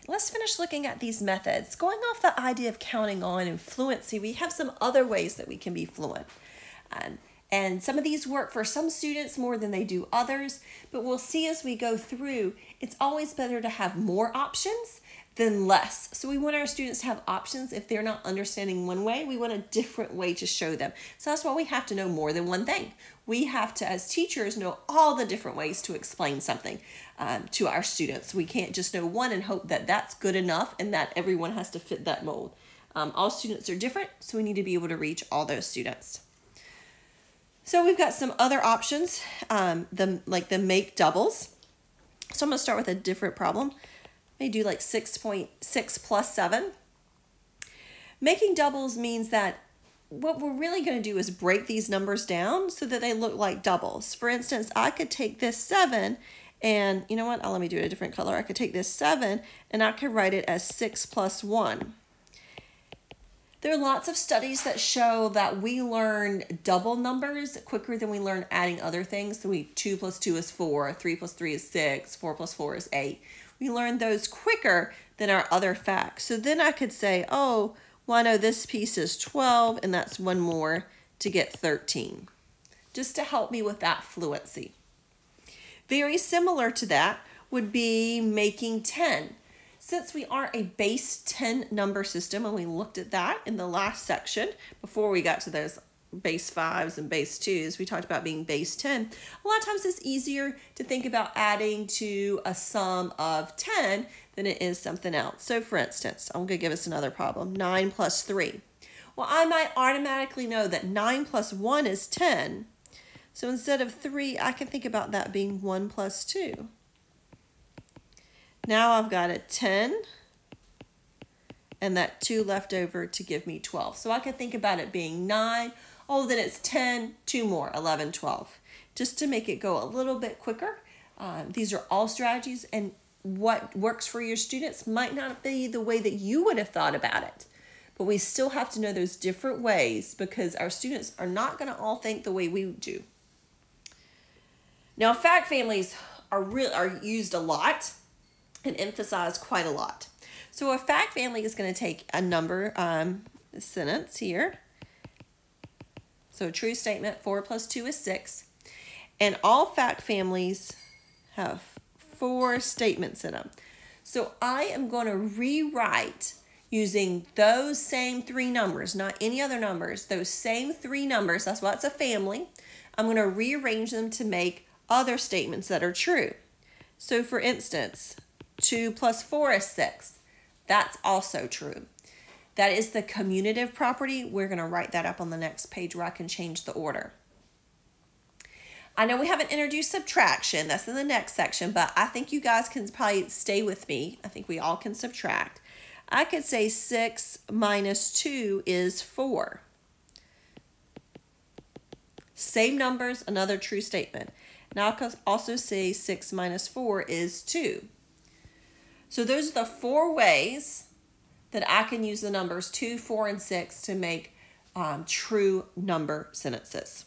let's finish looking at these methods. Going off the idea of counting on and fluency, we have some other ways that we can be fluent. And some of these work for some students more than they do others, but we'll see as we go through, it's always better to have more options than less. So we want our students to have options. If they're not understanding one way, we want a different way to show them. So that's why we have to know more than one thing. We have to, as teachers, know all the different ways to explain something to our students. We can't just know one and hope that that's good enough and that everyone has to fit that mold. All students are different, so we need to be able to reach all those students. So we've got some other options, like the make doubles. So I'm going to start with a different problem. May do like 6.6 plus 7. Making doubles means that what we're really going to do is break these numbers down so that they look like doubles. For instance, I could take this 7 and, you know what, let me do it a different color. I could take this 7 and I could write it as 6 plus 1. There are lots of studies that show that we learn double numbers quicker than we learn adding other things. So 2 plus 2 is 4, 3 plus 3 is 6, 4 plus 4 is 8. We learn those quicker than our other facts. So then I could say, oh, well, I know this piece is 12, and that's one more to get 13, just to help me with that fluency. Very similar to that would be making 10. Since we are a base 10 number system, and we looked at that in the last section before we got to those base 5s and base 2s, we talked about being base 10. A lot of times it's easier to think about adding to a sum of 10 than it is something else. So for instance, I'm going to give us another problem, 9 plus 3. Well, I might automatically know that 9 plus 1 is 10. So instead of 3, I can think about that being 1 plus 2. Now I've got a 10 and that 2 left over to give me 12. So I can think about it being 9. Oh, then it's 10, 2 more, 11, 12. Just to make it go a little bit quicker. These are all strategies, and what works for your students might not be the way that you would have thought about it. But we still have to know those different ways because our students are not going to all think the way we do. Now, fact families are used a lot and emphasized quite a lot. So a fact family is going to take a number, sentence here. So a true statement, 4 plus 2 is 6. And all fact families have 4 statements in them. So I am going to rewrite using those same 3 numbers, not any other numbers, those same 3 numbers, that's why it's a family. I'm going to rearrange them to make other statements that are true. So for instance, 2 plus 4 is 6. That's also true. That is the commutative property. We're going to write that up on the next page where I can change the order. I know we haven't introduced subtraction. That's in the next section, but I think you guys can probably stay with me. I think we all can subtract. I could say 6 minus 2 is 4. Same numbers, another true statement. Now I can also say 6 minus 4 is 2. So those are the 4 ways that I can use the numbers 2, 4, and 6 to make true number sentences.